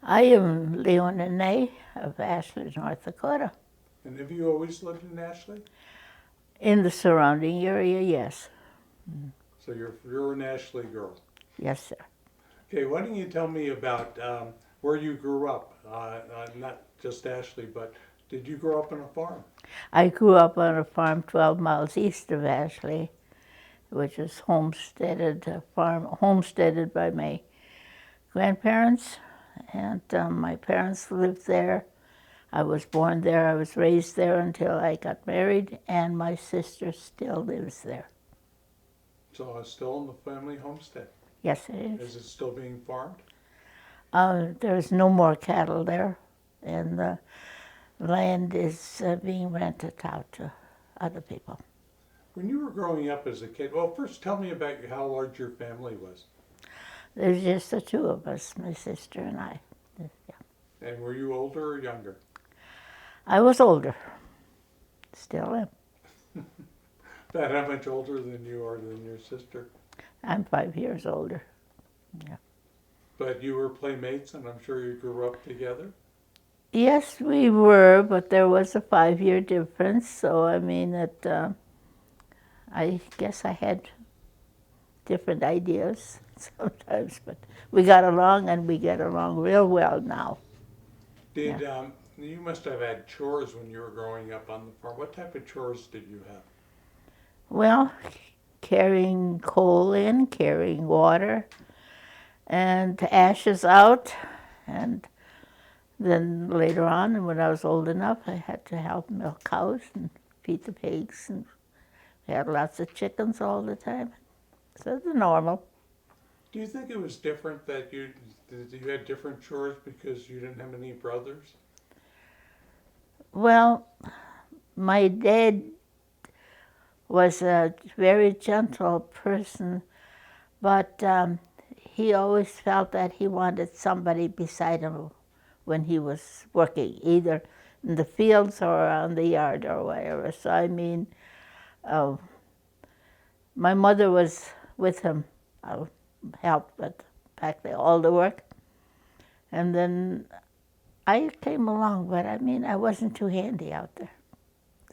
I am Leona Nay of Ashley, North Dakota. And have you always lived in Ashley? In the surrounding area, yes. So you're an Ashley girl. Yes, sir. Okay, why don't you tell me about where you grew up? Not just Ashley, but did you grow up on a farm? I grew up on a farm 12 miles east of Ashley, which is homesteaded by my grandparents, and my parents lived there. I was born there, I was raised there until I got married, and my sister still lives there. So it's still in the family homestead. Yes, it Is is. it still being farmed? There's no more cattle there, and the land is being rented out to other people. When you were growing up as a kid, well, first tell me about how large your family was. There's just the two of us, my sister and I. Yeah. And were you older or younger? I was older, still am. About how much older than you are than your sister? I'm 5 years older. Yeah. But you were playmates, and I'm sure you grew up together. Yes, we were, but there was a 5 year difference, so I mean, I guess I had different ideas sometimes, but we got along and we get along real well now. Did you must have had chores when you were growing up on the farm? What type of chores did you have? Well, carrying coal in, carrying water, and ashes out, and then later on, when I was old enough, I had to help milk cows and feed the pigs, and we had lots of chickens all the time. So the normal. Do you think it was different that you had different chores because you didn't have any brothers? Well, my dad was a very gentle person, but he always felt that he wanted somebody beside him when he was working, either in the fields or on the yard or wherever. So I mean, uh, my mother was with him, helped with back there all the work, and then I came along. But I mean, I wasn't too handy out there,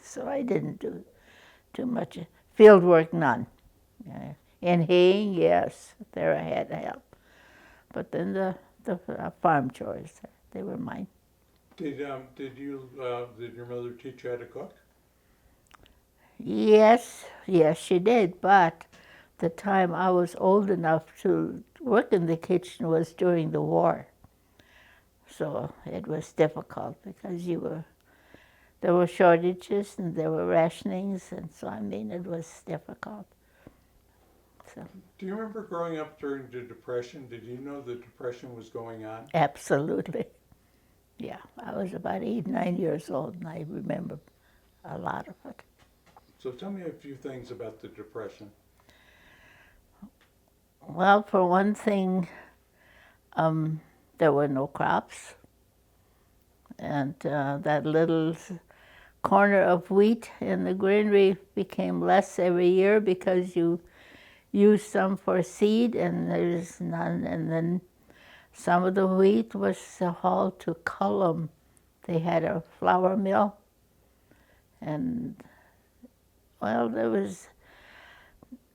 so I didn't do too much field work. None. In haying, yes, there I had to help. But then the farm chores, they were mine. Did your mother teach you how to cook? Yes, yes, she did. But the time I was old enough to work in the kitchen was during the war. So it was difficult because there were shortages and there were rationings, and so I mean it was difficult. So Do you remember growing up during the Depression? Did you know the Depression was going on? absolutely, yeah. I was about 8, 9 years old, and I remember a lot of it. So tell me a few things about the Depression. Well, for one thing, there were no crops, and that little corner of wheat in the granary became less every year because you use some for seed and there's none. And then some of the wheat was hauled to Cullum. They had a flour mill. And, well, there was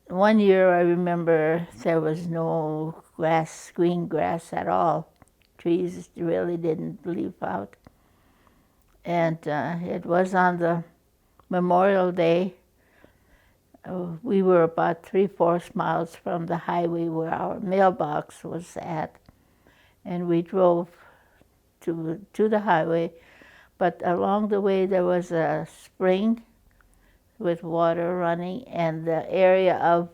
one year I remember there was no grass, green grass at all. Trees really didn't leaf out. And it was on the Memorial Day. We were about 3/4 miles from the highway where our mailbox was at, and we drove to the highway. But along the way there was a spring with water running, and the area of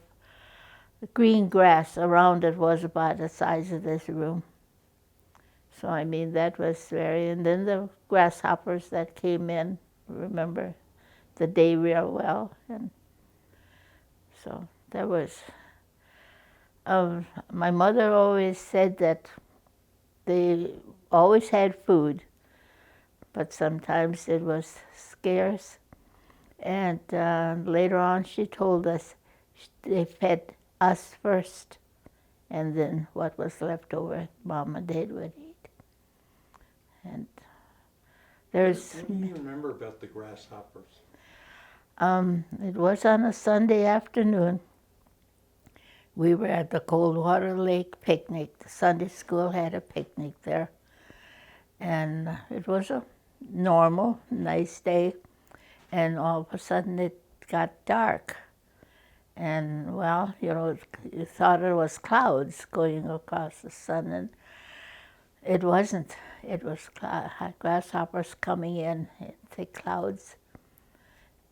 green grass around it was about the size of this room. So I mean that was very. And then the grasshoppers that came in. Remember the day real well, and so there was. My mother always said that they always had food, but sometimes it was scarce. And later on, she told us they fed us first, and then what was left over, Mom and Dad would eat. And there's, What do you remember about the grasshoppers? it was on a Sunday afternoon. We were at the Coldwater Lake picnic. The Sunday school had a picnic there. And it was a normal, nice day. And all of a sudden it got dark. And well, you thought it was clouds going across the sun, and it wasn't. It was grasshoppers coming in thick clouds.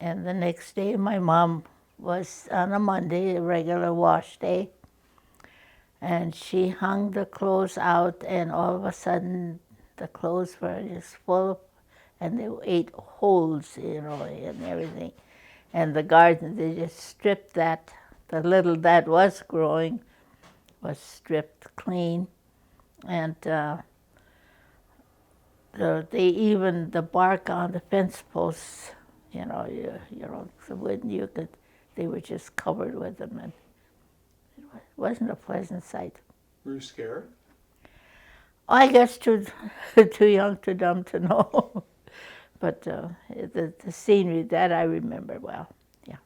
And the next day, my mom was on a Monday, a regular wash day, and she hung the clothes out, and all of a sudden, the clothes were just full, and they ate holes, and everything. And the garden, they just stripped that. The little that was growing was stripped clean, and the bark on the fence posts, the wood, they were just covered with them, and it wasn't a pleasant sight. Were you scared? I guess too young, too dumb to know, but the scenery that I remember well. Yeah.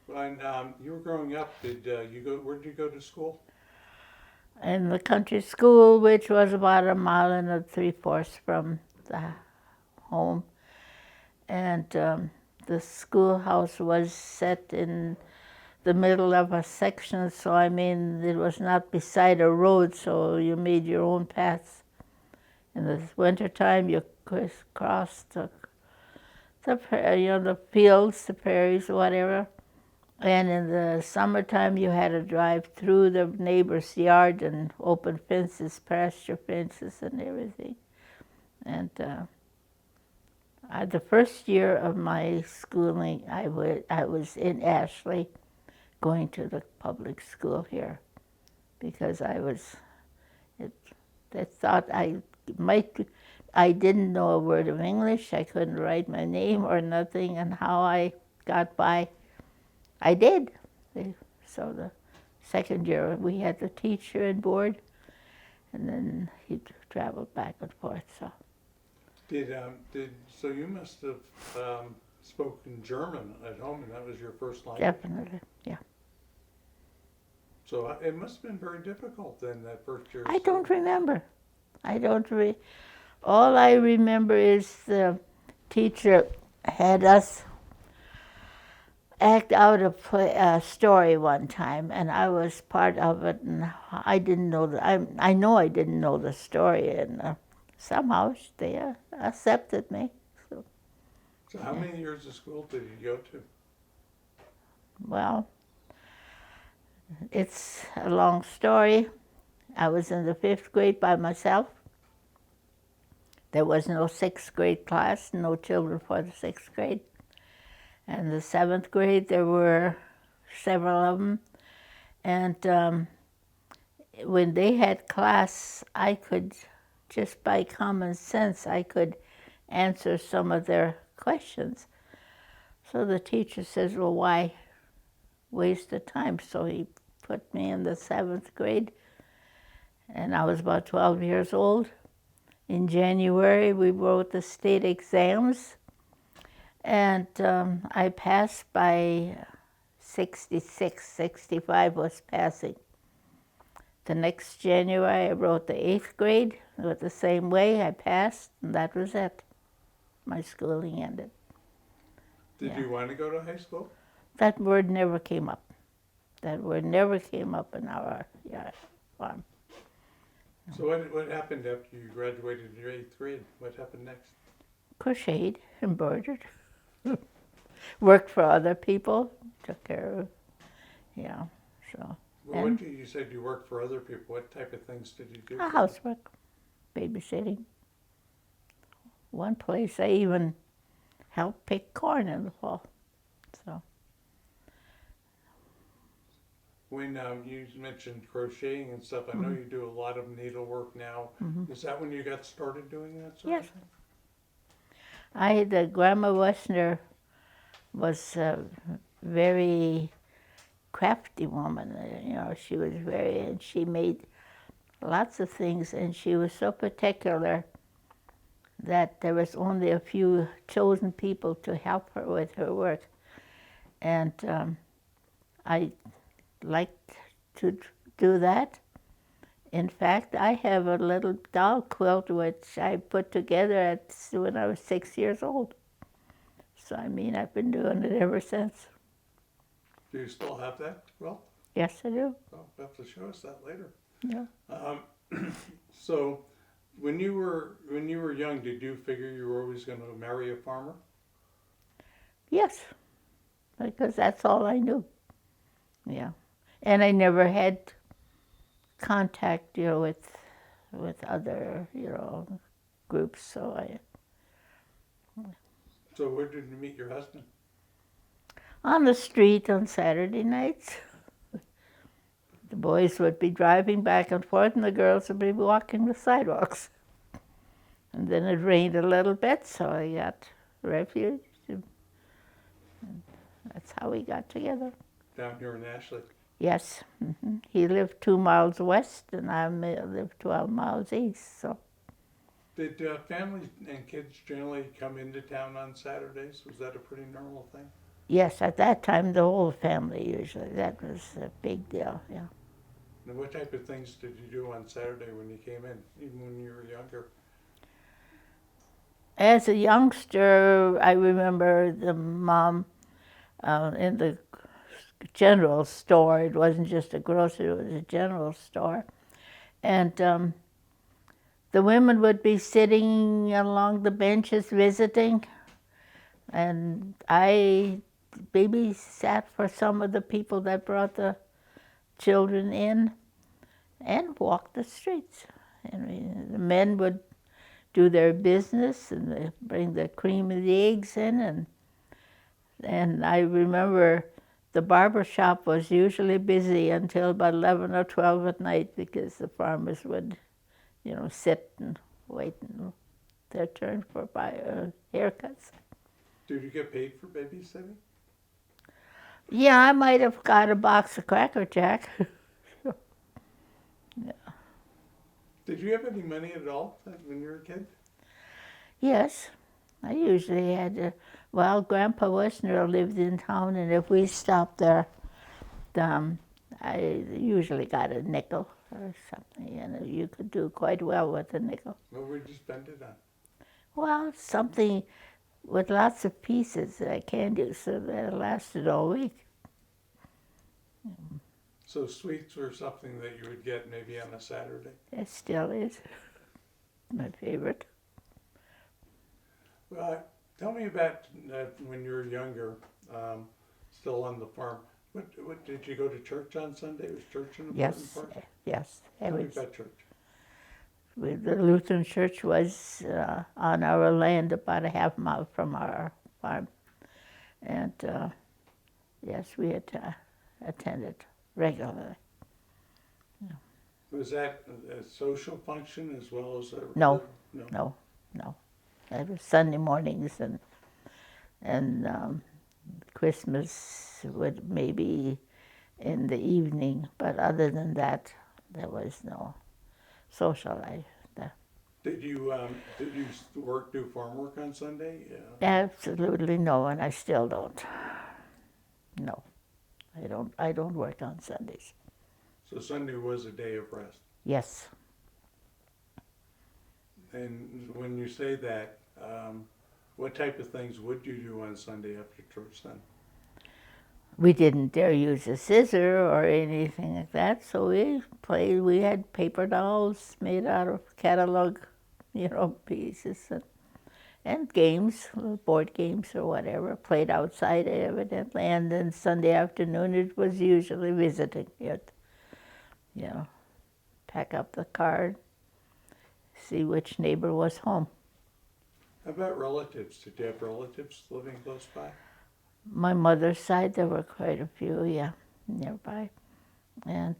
When you were growing up, where did you go to school? In the country school, which was about 1.75 miles from the home. And the schoolhouse was set in the middle of a section, so I mean, it was not beside a road, so you made your own paths. In the wintertime, you crisscrossed the fields, the prairies, whatever. And in the summertime, you had to drive through the neighbor's yard and open fences, pasture fences, and everything. And the first year of my schooling, I was in Ashley, going to the public school here, because they thought I didn't know a word of English. I couldn't write my name or nothing, and how I got by, I did. So the second year, we had the teacher and board, and then he traveled back and forth. So. So you must have spoken German at home, and that was your first language? Definitely, yeah. So it must have been very difficult then, that first year. I don't remember. All I remember is the teacher had us act out a story one time, and I was part of it, and I didn't know I know I didn't know the story, and somehow they accepted me. So how many years of school did you go to? Well, it's a long story. I was in the 5th grade by myself. There was no 6th grade class, no children for the 6th grade. And the 7th grade, there were several of them. And when they had class, I could, just by common sense, I could answer some of their questions. So the teacher says, well, why waste the time? So he put me in the 7th grade, and I was about 12 years old. In January, we wrote the state exams, and I passed by 66, 65 was passing. The next January, I wrote the 8th grade. It was the same way. I passed, and that was it. My schooling ended. Did you want to go to high school? That word never came up. That word never came up in our farm. So what happened after you graduated in your 8th grade? What happened next? Crocheted, embroidered, worked for other people, took care of, so. Well, what did you said you worked for other people? What type of things did you do? Housework, babysitting. One place I even helped pick corn in the fall, so. When you mentioned crocheting and stuff, I know you do a lot of needlework now. Is that when you got started doing that sort of thing? The Grandma Wessner was a very crafty woman. She was and she made lots of things, and she was so particular that there was only a few chosen people to help her with her work. And I liked to do that. In fact, I have a little doll quilt which I put together when I was 6 years old. So I mean, I've been doing it ever since. Do you still have that? Well, Yes, I do. you'll have to show us that later. Yeah. So, when you were young, did you figure you were always going to marry a farmer? Yes, because that's all I knew. Yeah, and I never had contact, with other, groups. So So, where did you meet your husband? on the street on Saturday nights, the boys would be driving back and forth, and the girls would be walking the sidewalks. And then it rained a little bit, so I got refuge. And that's how we got together. Down here in Ashley. Yes. He lived 2 miles west, and I lived 12 miles east. So Did families and kids generally come into town on Saturdays? Was that a pretty normal thing? yes, at that time, the whole family usually. That was a big deal, yeah. And what type of things did you do on Saturday when you came in, even when you were younger? As a youngster, I remember the mom in the general store. It wasn't just a grocery, it was a general store. And the women would be sitting along the benches visiting, and I babysat for some of the people that brought the children in and walked the streets. And the men would do their business and they bring the cream and the eggs in, and I remember the barber shop was usually busy until about 11 or 12 at night because the farmers would, sit and wait their turn for haircuts. Did you get paid for babysitting? Yeah, I might have got a box of Cracker Jack. Did you have any money at all when you were a kid? Yes, I usually had well, Grandpa Wessner lived in town, and if we stopped there, I usually got a nickel or something, and you could do quite well with a nickel. What would you spend it on? Well, something with lots of pieces that I can do, so that it lasted all week. So sweets were something that you would get maybe on a Saturday? It still is my favorite. Well, tell me about when you were younger, still on the farm. What did you go to church on Sunday? Was church an important Yes, part? yes. Tell me about church. The Lutheran church was on our land about a half mile from our farm. And yes, we had attended regularly. Was that a social function as well as a... No. No. No. It was Sunday mornings and Christmas would maybe in the evening, but other than that, there was no social life there. Did you do farm work on Sunday? Yeah. Absolutely no, and I still don't. No, I don't work on Sundays. So Sunday was a day of rest. Yes. And when you say that, what type of things would you do on Sunday after church then? We didn't dare use a scissor or anything like that, so we played. We had paper dolls made out of catalog, pieces and games, board games or whatever, played outside evidently. And then Sunday afternoon it was usually visiting it. Pack up the card, see which neighbor was home. How about relatives? Did you have relatives living close by? My mother's side, there were quite a few, nearby. And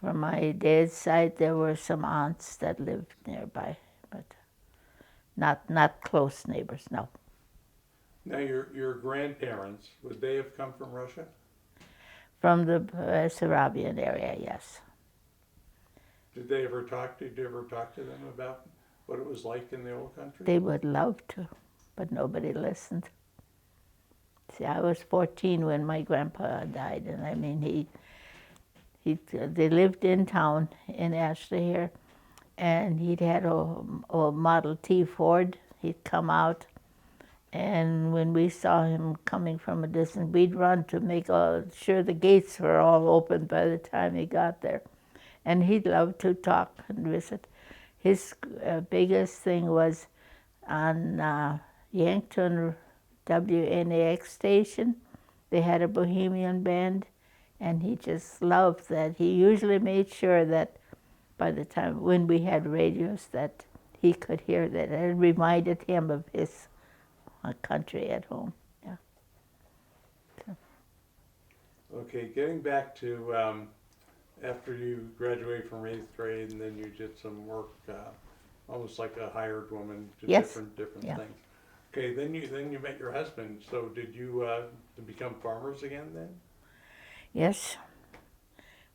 from my dad's side, there were some aunts that lived nearby, but not close neighbors, no. Now, your grandparents, would they have come from Russia? From the Sarabian area, yes. Did you ever talk to them about what it was like in the old country? They would love to, but nobody listened. See, I was 14 when my grandpa died, and I mean, they lived in town in Ashley here, and he'd had a Model T Ford. He'd come out, and when we saw him coming from a distance, we'd run to make sure the gates were all open by the time he got there. And he'd love to talk and visit. His biggest thing was on Yankton WNAX station. They had a Bohemian band, and he just loved that. He usually made sure that by the time when we had radios that he could hear that. It reminded him of his country at home. Yeah. So. Okay, getting back to after you graduated from 8th grade, and then you did some work, almost like a hired woman, did Yes. different Yeah. things. Okay, then you met your husband. So did you become farmers again then? Yes.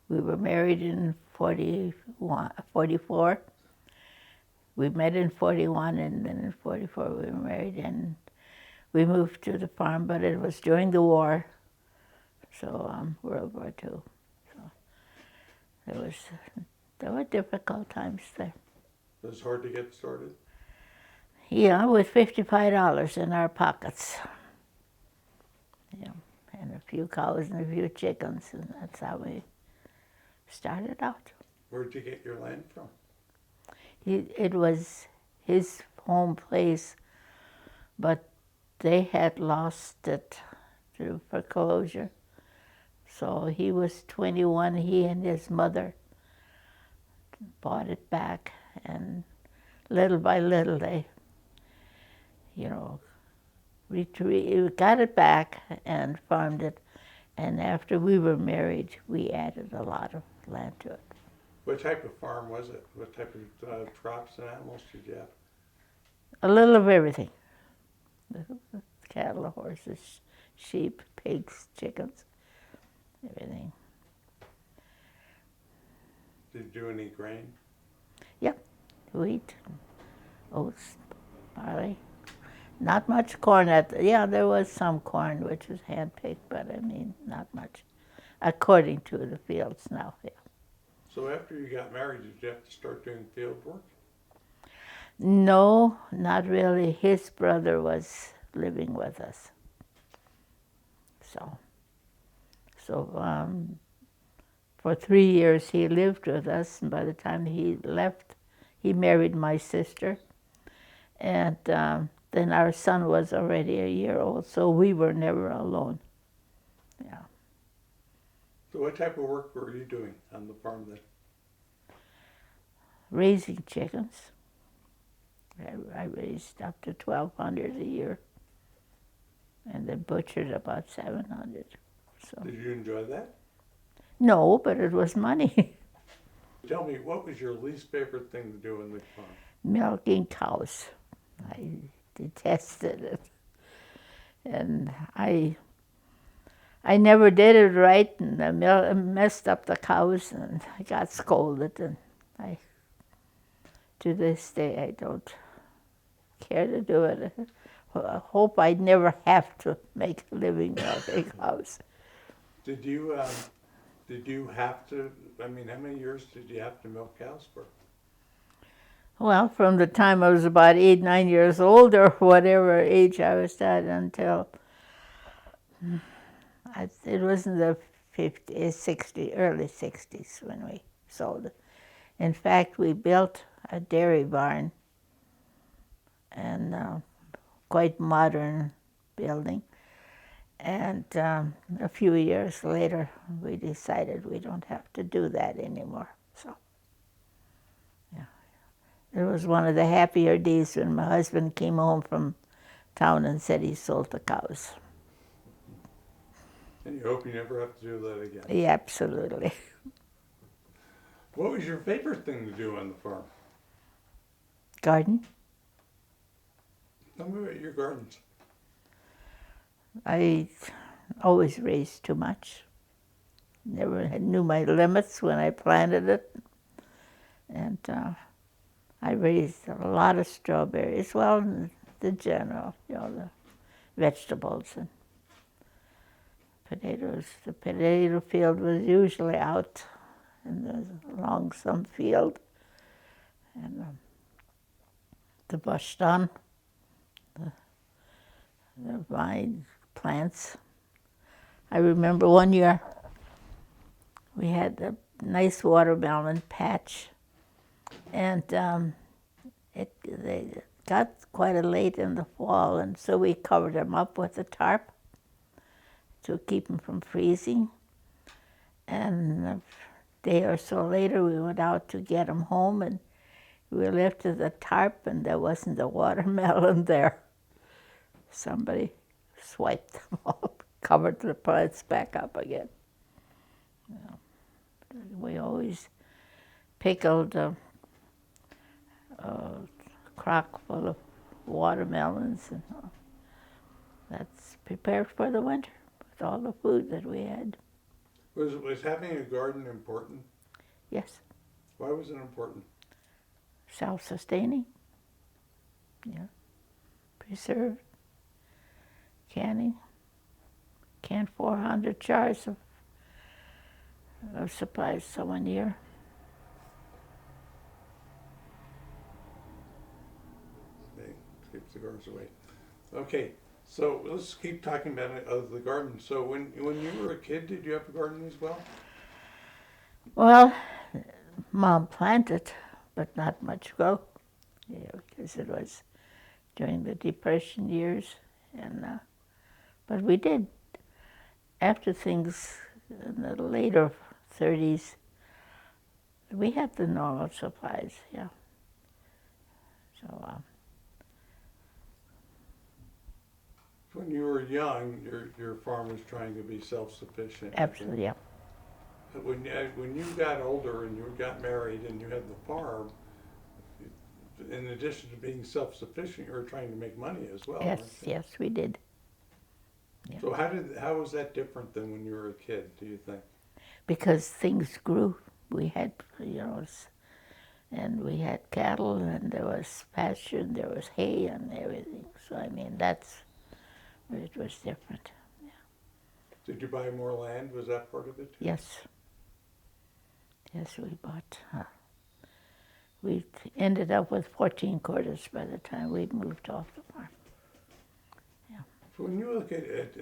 We were married in 44. We met in 41, and then in 44 we were married, and we moved to the farm, but it was during the war, so World War II. So there were difficult times there. It was hard to get started. Yeah, with $55 in our pockets. Yeah, and a few cows and a few chickens, and that's how we started out. Where'd you get your land from? It was his home place, but they had lost it through foreclosure. So he was 21, he and his mother bought it back, and little by little they, we got it back and farmed it. And after we were married, we added a lot of land to it. What type of farm was it? What type of crops and animals did you have? A little of everything. Cattle, horses, sheep, pigs, chickens, everything. Did you do any grain? Yep, wheat, oats, barley. Not much corn. There was some corn, which was hand-picked, but I mean, not much, according to the fields now. Yeah. So after you got married, did you have to start doing field work? No, not really. His brother was living with us. So for 3 years he lived with us, and by the time he left, he married my sister. And then our son was already a year old, so we were never alone. Yeah. So what type of work were you doing on the farm then? Raising chickens. I raised up to 1,200 a year, and then butchered about 700. So Did you enjoy that? no, but it was money. Tell me, what was your least favorite thing to do on the farm? Milking cows. I detested it, and I never did it right, and I messed up the cows, and I got scolded, and to this day I don't care to do it. I hope I never have to make a living milking cows. Did you have to, I mean, how many years did you have to milk cows for? Well, from the time I was about 8, 9 years old, or whatever age I was at, until it was in the 50s, early 60s when we sold it. In fact, we built a dairy barn, and quite modern building. And a few years later, we decided we don't have to do that anymore. So, yeah. It was one of the happier days when my husband came home from town and said he sold the cows. And you hope you never have to do that again. Yeah, absolutely. What was your favorite thing to do on the farm? Garden. Tell me about your gardens. I always raised too much. Never knew my limits when I planted it. And I raised a lot of strawberries. Well, the general, the vegetables and potatoes. The potato field was usually out along some field. And the bushton, the vine plants. I remember one year we had a nice watermelon patch, and they got quite late in the fall, and so we covered them up with a tarp to keep them from freezing. And a day or so later, we went out to get them home, and we lifted the tarp, and there wasn't a watermelon there. Somebody swiped them off, covered the plants back up again. We always pickled a crock full of watermelons, and that's prepared for the winter with all the food that we had. Was having a garden important? Yes. Why was it important? Self-sustaining. Preserved. Canning. Canned 400 jars of supplies so 1 year. Okay, keep cigars away. Okay, so let's keep talking about the garden. So when you were a kid, did you have a garden as well? Well, Mom planted, but not much grow, because it was during the Depression years, and but we did. After things in the later 30s, we had the normal supplies, yeah. So. When you were young, your farm was trying to be self-sufficient. Absolutely, yeah. When you got older and you got married and you had the farm, in addition to being self-sufficient, you were trying to make money as well. Yes, we did. Yeah. So how was that different than when you were a kid, do you think? Because things grew. We had, and we had cattle, and there was pasture, and there was hay and everything. So, I mean, that's where it was different. Yeah. Did you buy more land? Was that part of it too? Yes. Yes, we bought. We ended up with 14 quarters by the time we moved off the farm. Yeah. So when you look at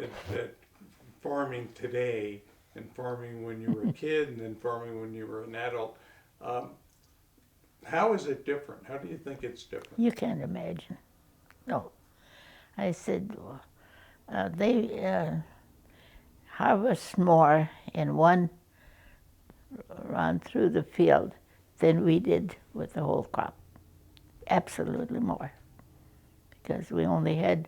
farming today and farming when you were a kid and then farming when you were an adult, how is it different? How do you think it's different? You can't imagine. No. I said, they harvest more in one run through the field than we did with the whole crop. Absolutely more. Because we only had,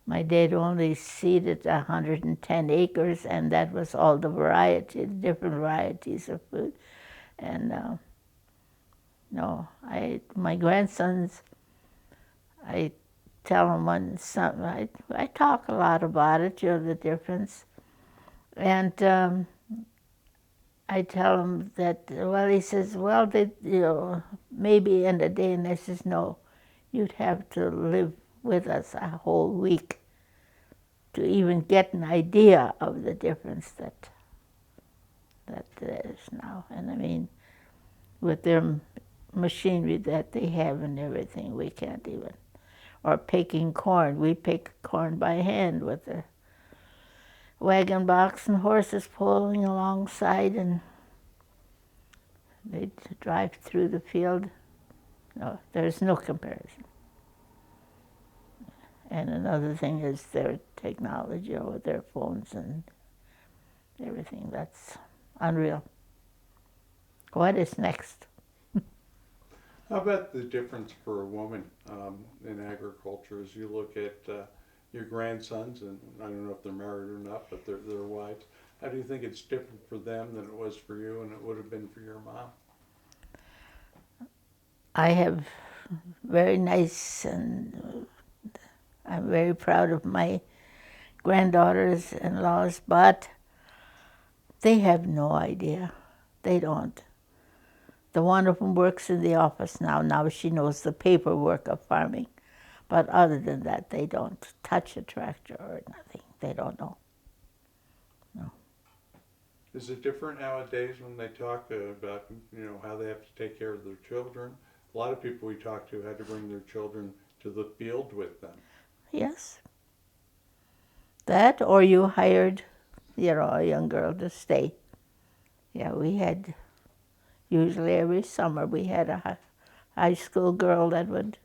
my dad only seeded 110 acres, and that was all the different varieties of food. And no, my grandsons, I tell them I talk a lot about it, the difference. And I tell him that, well, he says, well, maybe in a day, and I says, no, you'd have to live with us a whole week to even get an idea of the difference that there is now. And I mean, with their machinery that they have and everything, we can't even. Or picking corn, we pick corn by hand with a wagon box and horses pulling alongside, and they'd drive through the field. No, there's no comparison. And another thing is their technology with their phones and everything. That's unreal. What is next? How about the difference for a woman in agriculture as you look at your grandsons, and I don't know if they're married or not, but their wives. How do you think it's different for them than it was for you and it would have been for your mom? I have very nice, and I'm very proud of my granddaughters-in-laws, but they have no idea. They don't. The one of them works in the office now. Now she knows the paperwork of farming. But other than that, they don't touch a tractor or nothing. They don't know. No. Is it different nowadays when they talk about, how they have to take care of their children? A lot of people we talk to had to bring their children to the field with them. Yes. That, or you hired, a young girl to stay. Yeah, we had, usually every summer, we had a high school girl that would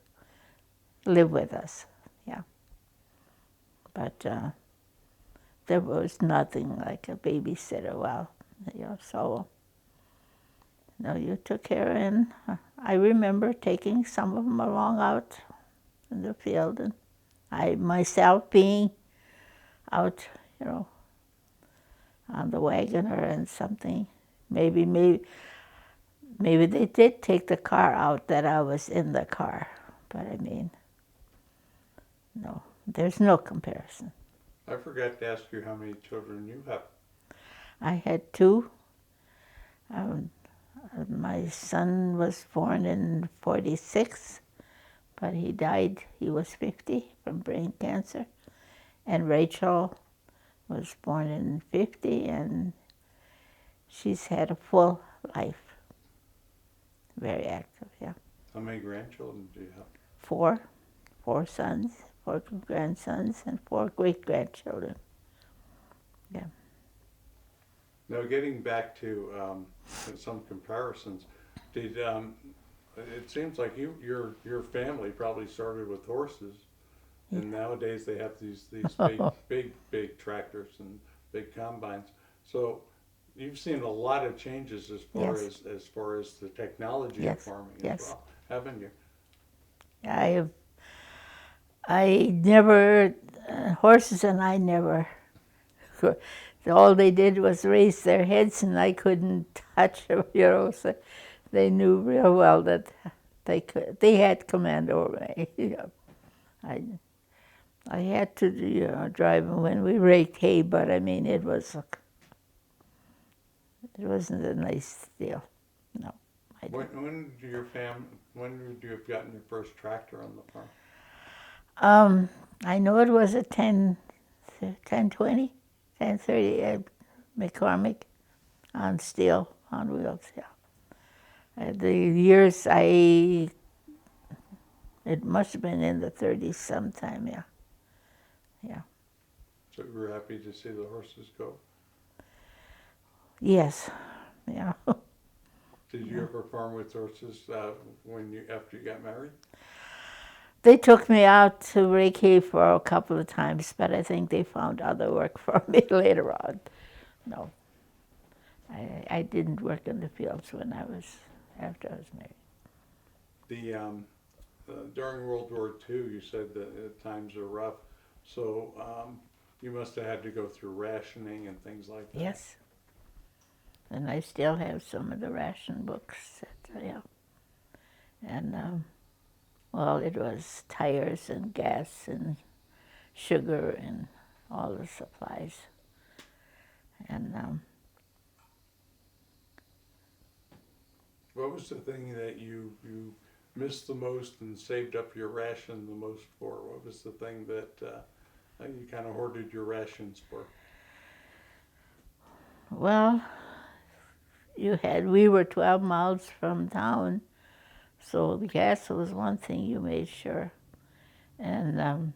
live with us. Yeah. But there was nothing like a babysitter. Well, so no, you took care. And I remember taking some of them along out in the field, and I myself being out, on the wagoner and something. Maybe they did take the car out that I was in the car, but I mean, no, there's no comparison. I forgot to ask you how many children you have. I had two. My son was born in 46, but he died, he was 50 from brain cancer. And Rachel was born in 50, and she's had a full life. Very active, yeah. How many grandchildren do you have? Four sons, 4 grandsons, and 4 great-grandchildren. Yeah. Now, getting back to some comparisons, did it seems like your family probably started with horses, and nowadays they have these big tractors and big combines. So you've seen a lot of changes as far Yes. as far as the technology of Yes. farming Yes. as well, haven't you? I never, horses and I never, all they did was raise their heads and I couldn't touch them, so they knew real well that they had command over me. I had to drive them when we raked hay, but I mean, it wasn't a nice deal, no. When would you have gotten your first tractor on the farm? I know it was a 1020, 1030 McCormick on steel, on wheels, yeah. The years it must have been in the 30s sometime, yeah. Yeah. So you were happy to see the horses go? Yes, yeah. Did you ever farm with horses after you got married? They took me out to rake hay for a couple of times, but I think they found other work for me later on. No, I didn't work in the fields after I was married. During World War II, you said that times are rough, so you must have had to go through rationing and things like that. Yes. And I still have some of the ration books, yeah. And, well, it was tires and gas and sugar and all the supplies. And what was the thing that you missed the most and saved up your ration the most for? What was the thing that you kind of hoarded your rations for? well, we were 12 miles from town, so the gas was one thing you made sure. And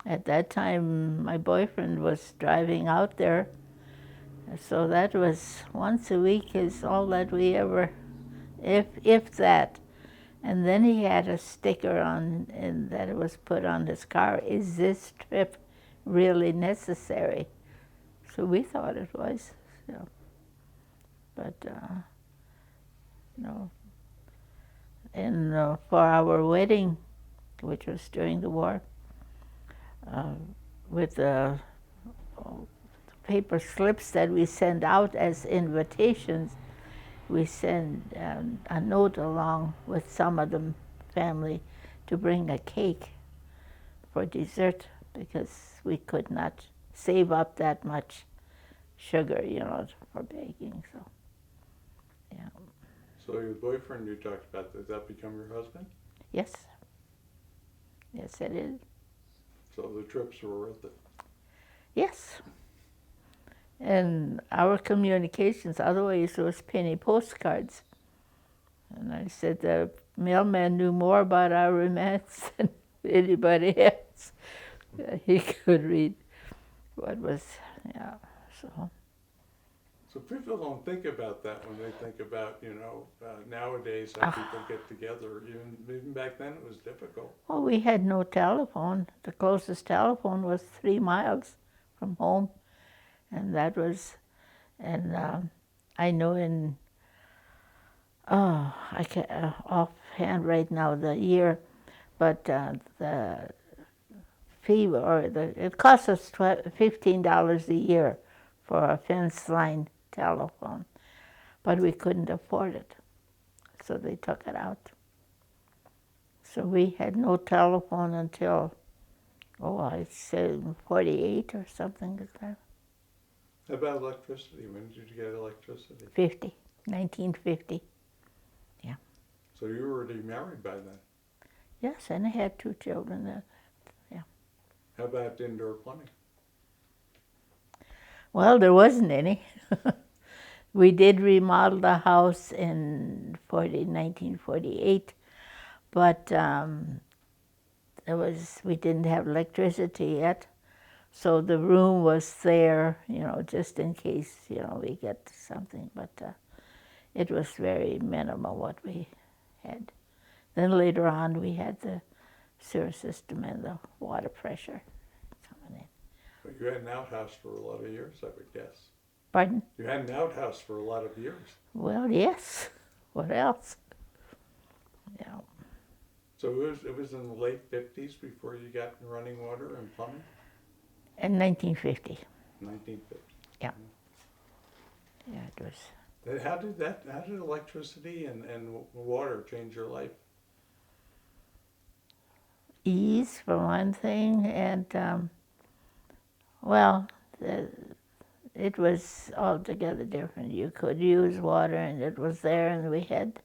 at that time, my boyfriend was driving out there, so that was once a week is all that we ever, if that. And then he had a sticker on, and that was put on his car, "Is this trip really necessary?" So we thought it was, but no. And for our wedding, which was during the war, with the paper slips that we send out as invitations, we send a note along with some of the family to bring a cake for dessert, because we could not save up that much sugar, for baking. So, yeah. So your boyfriend you talked about, did that become your husband? Yes. Yes, it is. So the trips were worth it. Yes. And our communications otherwise was penny postcards. And I said the mailman knew more about our romance than anybody else. He could read what was, yeah, so. So people don't think about that when they think about, nowadays how people get together. Even back then it was difficult. Well, we had no telephone. The closest telephone was 3 miles from home. And that was, and I know I can't offhand right now the year, but the fee, it cost us $15 a year for a fence line telephone, but we couldn't afford it, so they took it out. So we had no telephone until, I'd say 48 or something like that. How about electricity? When did you get electricity? 1950. So you were already married by then. Yes, and I had 2 children. How about indoor plumbing? Well, there wasn't any. We did remodel the house in 1948, but we didn't have electricity yet, so the room was there, just in case, we get something, but it was very minimal what we had. Then later on, we had the sewer system and the water pressure coming in. But you had an outhouse for a lot of years, I would guess. Pardon? You had an outhouse for a lot of years. Well, yes. What else? Yeah. So it was in the late 50s before you got running water and plumbing? In 1950. 1950. Yeah. Yeah, it was. How did electricity and water change your life? Ease, for one thing, and, well, it was altogether different. You could use water, and it was there, and we had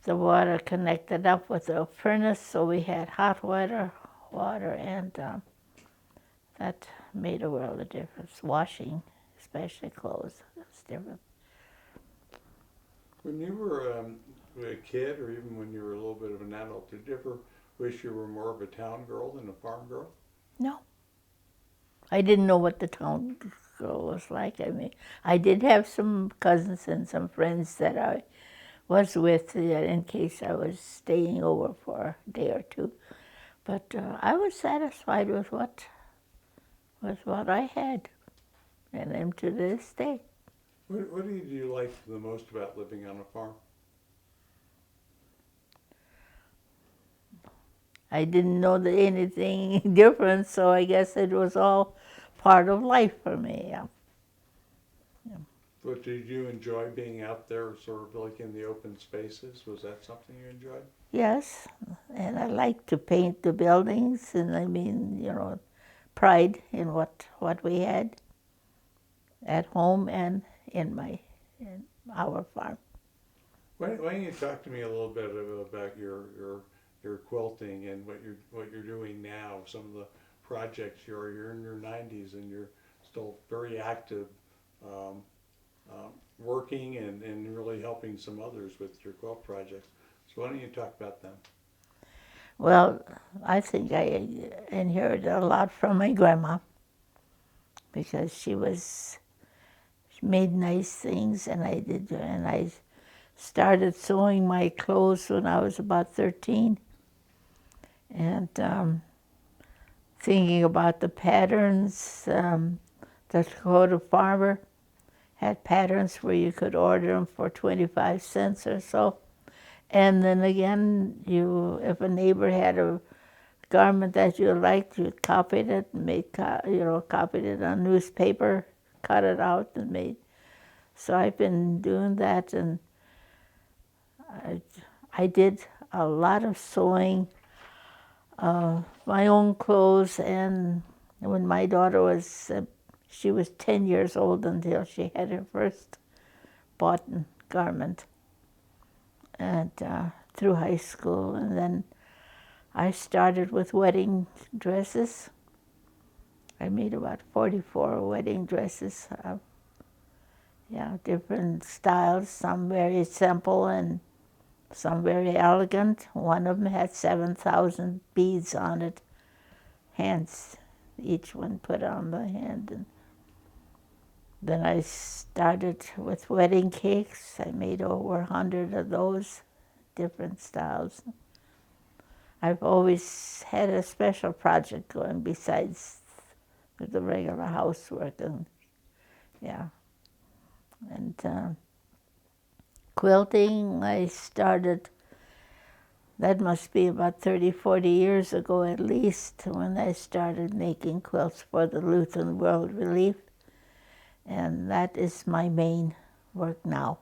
the water connected up with the furnace, so we had hot water, and that made a world of difference. Washing, especially clothes, was different. When you were a kid, or even when you were a little bit of an adult, did you ever wish you were more of a town girl than a farm girl? No. I didn't know what the town girl was like. I mean, I did have some cousins and some friends that I was with in case I was staying over for a day or two. But I was satisfied with what I had, and am to this day. What do you like the most about living on a farm? I didn't know that anything different, so I guess it was all part of life for me. Yeah. But did you enjoy being out there, sort of like in the open spaces? Was that something you enjoyed? Yes, and I like to paint the buildings, and I mean, pride in what we had at home and in our farm. Why don't you talk to me a little bit about your quilting and what you're doing now? Some of the projects you're in your 90s and you're still very active, working and really helping some others with your quilt projects. So why don't you talk about them? Well, I think I inherited a lot from my grandma, because she made nice things, and I started sewing my clothes when I was about 13, and thinking about the patterns. The Dakota Farmer had patterns where you could order them for 25 cents or so. And then again, if a neighbor had a garment that you liked, you copied it and copied it on newspaper, cut it out and made. So I've been doing that, and I did a lot of sewing, my own clothes, and when my daughter she was 10 years old until she had her first boughten garment. and through high school, and then I started with wedding dresses. I made about 44 wedding dresses. Yeah, different styles, some very simple and some very elegant. One of them had 7,000 beads on it, hands, each one put on the hand. And then I started with wedding cakes. I made over 100 of those, different styles. I've always had a special project going besides the regular housework. And yeah, and quilting, I started, that must be about 30, 40 years ago at least, when I started making quilts for the Lutheran World Relief. And that is my main work now.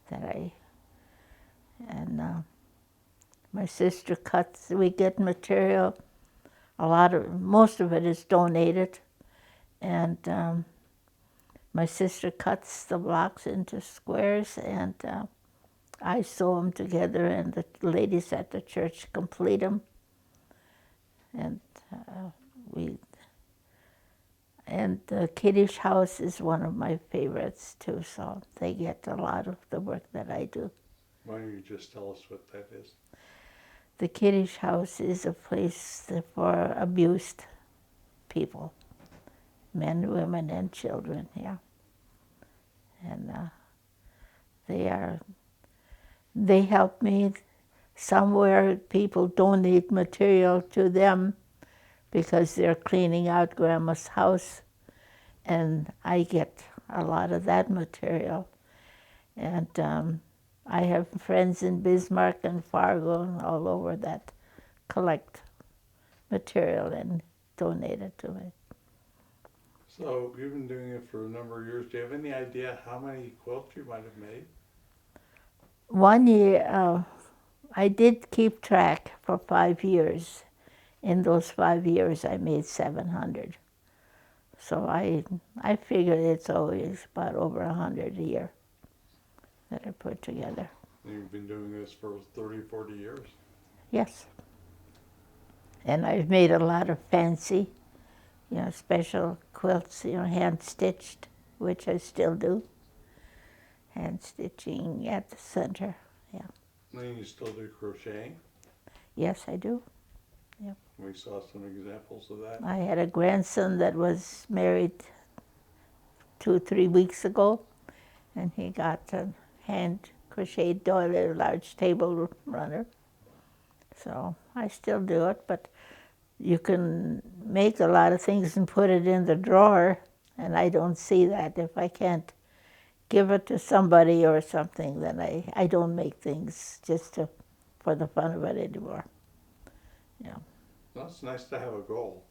And my sister cuts, we get material, most of it is donated, and my sister cuts the blocks into squares, and I sew them together, and the ladies at the church complete them. And the Kiddush house is one of my favorites too, so they get a lot of the work that I do. Why don't you just tell us what that is? The Kiddush house is a place for abused people, men, women, and children, yeah. And they help me. Somewhere people donate material to them because they're cleaning out Grandma's house, and I get a lot of that material. And I have friends in Bismarck and Fargo and all over that collect material and donate it to me. So you've been doing it for a number of years. Do you have any idea how many quilts you might have made? One year, I did keep track for 5 years. In those 5 years, I made 700. So I figure it's always about over 100 a year that I put together. You've been doing this for 30, 40 years. Yes. And I've made a lot of fancy, special quilts, hand-stitched, which I still do. Hand stitching at the center, yeah. And you still do crocheting? Yes, I do. We saw some examples of that. I had a grandson that was married 2 or 3 weeks ago, and he got a hand-crocheted doily, large table runner. So I still do it, but you can make a lot of things and put it in the drawer, and I don't see that. If I can't give it to somebody or something, then I don't make things just for the fun of it anymore. Yeah. Well, it's nice to have a goal.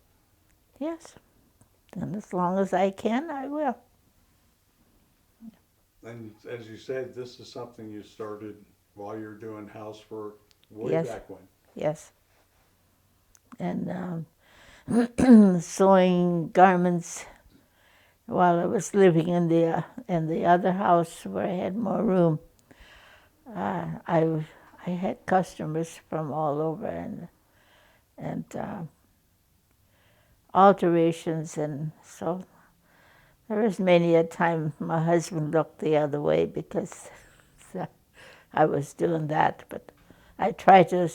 Yes. And as long as I can, I will. And as you said, this is something you started while you're doing housework way Yes. back when. Yes. And sewing garments while I was living in the other house where I had more room. I had customers from all over, and alterations, and so there was many a time my husband looked the other way because I was doing that, but I tried to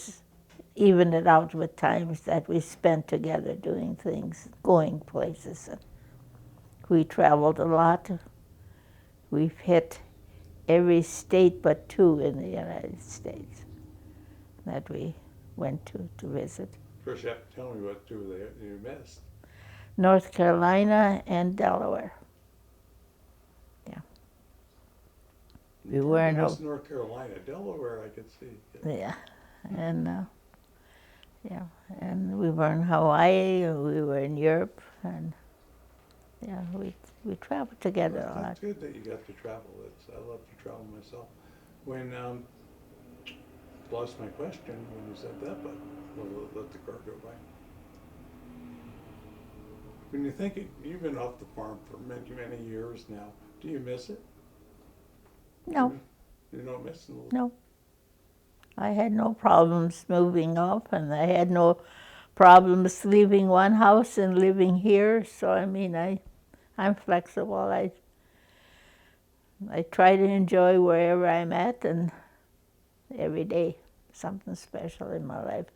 even it out with times that we spent together doing things, going places. We traveled a lot. We've hit every state but 2 in the United States that we went to visit. First, you have to tell me what 2 you missed. North Carolina and Delaware. Yeah. We weren't. That's North Carolina. Delaware, I could see. Yeah, and and we were in Hawaii. We were in Europe, and yeah, we traveled together a lot. That's good that you got to travel. I love to travel myself. When lost my question when you said that, but we'll let the car go by. When you think you've been off the farm for many, many years now, do you miss it? No, You don't miss it? no. I had no problems moving up, and I had no problems leaving one house and living here. So I mean, I'm flexible. I try to enjoy wherever I'm at, and every day something special in my life.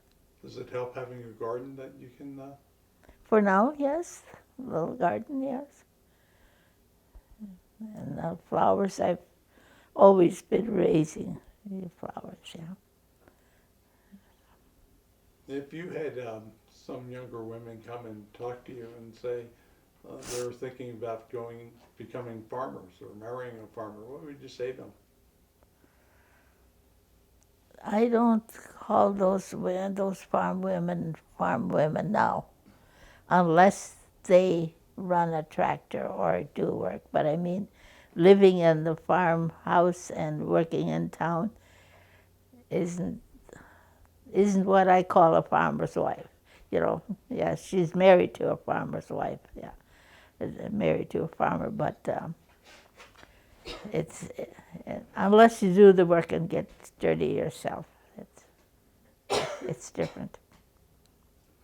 Does it help having a garden that you can? For now, yes, little garden, yes, and flowers. I've always been raising flowers. Yeah. If you had some younger women come and talk to you and say they're thinking about becoming farmers or marrying a farmer, what would you say to them? I don't call those women, those farm women now, unless they run a tractor or do work. But I mean, living in the farmhouse and working in town isn't what I call a farmer's wife. You know, yeah, she's married to a farmer's wife. Yeah, married to a farmer, but it's unless you do the work and get dirty yourself, it's different.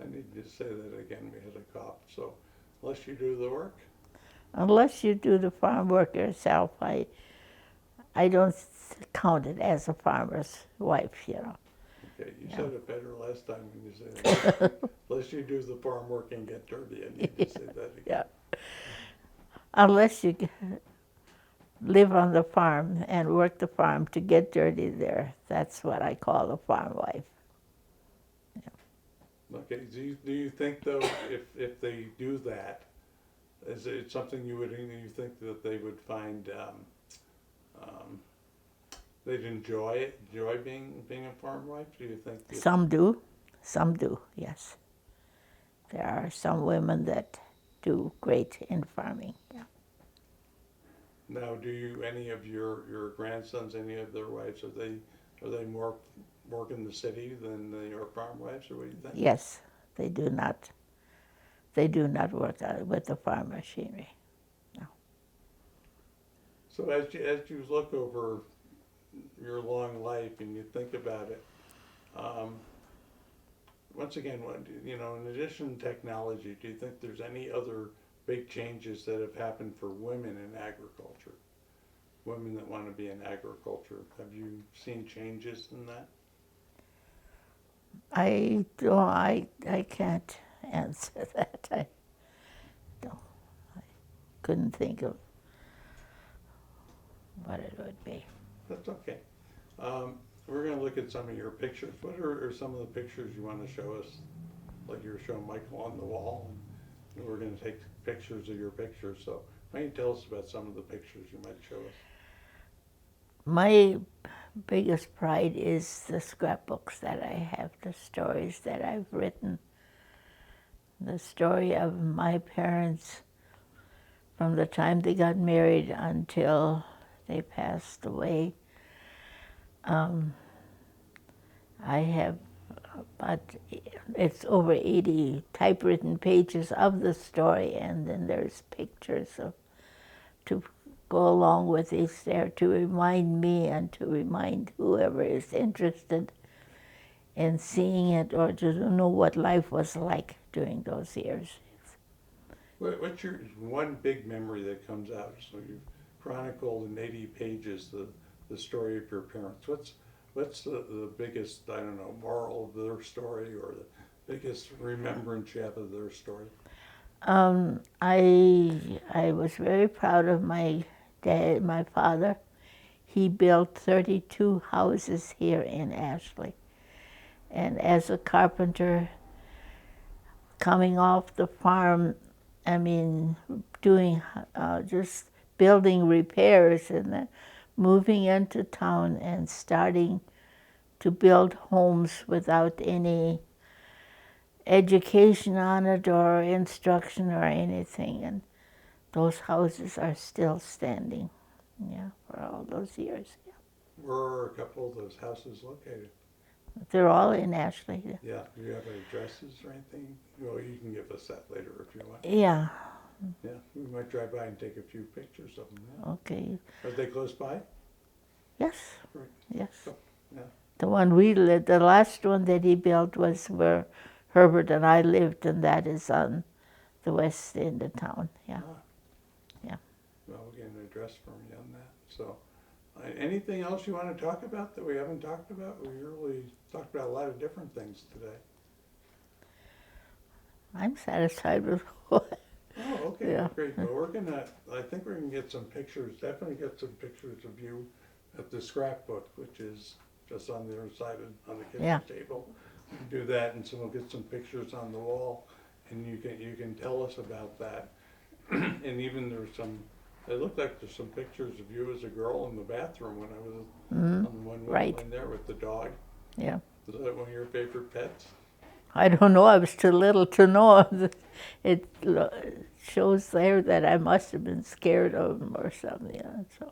I need you to say that again. We had a cough. So, unless you do the work. Unless you do the farm work yourself, I don't count it as a farmer's wife. You know. Okay, you Yeah. said it better last time when you said it. Unless you do the farm work and get dirty, I need to say that again. Yeah. Unless you live on the farm and work the farm to get dirty there, that's what I call a farm wife. Okay, do you think though, if they do that, is it something you think that they would find, they'd enjoy being a farm wife? Do you think? Some do, yes. There are some women that do great in farming. Yeah. Now, do any of your grandsons, any of their wives, are they more work in the city than your farm wives, or what do you think? Yes, they do not. They do not work with the farm machinery. No. So as you look over your long life and you think about it, once again, in addition to technology, do you think there's any other big changes that have happened for women in agriculture? Women that want to be in agriculture, have you seen changes in that? I don't. I can't answer that. I don't. I couldn't think of what it would be. That's okay. We're going to look at some of your pictures. What are some of the pictures you want to show us? Like you were showing Michael on the wall, and we're going to take pictures of your pictures. So why don't you tell us about some of the pictures you might show us? My biggest pride is the scrapbooks that I have, the stories that I've written. The story of my parents from the time they got married until they passed away. I have it's over 80 typewritten pages of the story, and then there's pictures to go along with it there to remind me and to remind whoever is interested in seeing it or to know what life was like during those years. What's your one big memory that comes out? So you've chronicled in 80 pages the story of your parents. What's the biggest, I don't know, moral of their story or the biggest remembrance you have of their story? I was very proud of my dad, my father. He built 32 houses here in Ashley. And as a carpenter, coming off the farm, I mean, doing just building repairs and then moving into town and starting to build homes without any education on it or instruction or anything. And those houses are still standing, yeah, for all those years. Yeah. Where are a couple of those houses located? They're all in Ashley. Yeah, do you have addresses or anything? Well, you can give us that later if you want. Yeah. Yeah, we might drive by and take a few pictures of them. Yeah. Okay. Are they close by? Yes. Right. Yes. So, yeah. The one we lived, the last one that he built was where Herbert and I lived, and that is on the west end of town. Yeah. Ah. Yeah. Well, we'll get an address from you on that. So, anything else you want to talk about that we haven't talked about? We really talked about a lot of different things today. I'm satisfied with what. Oh, okay, Yeah. great. Well, I think we're gonna get some pictures, definitely get some pictures of you at the scrapbook, which is just on the other side on the kitchen Yeah. table. Do that, and so we'll get some pictures on the wall, and you can tell us about that. And even there's some, it looked like there's some pictures of you as a girl in the bathroom when I was on one wall Right. in there with the dog. Yeah. Is that one of your favorite pets? I don't know. I was too little to know. It shows there that I must have been scared of him or something. Yeah, so.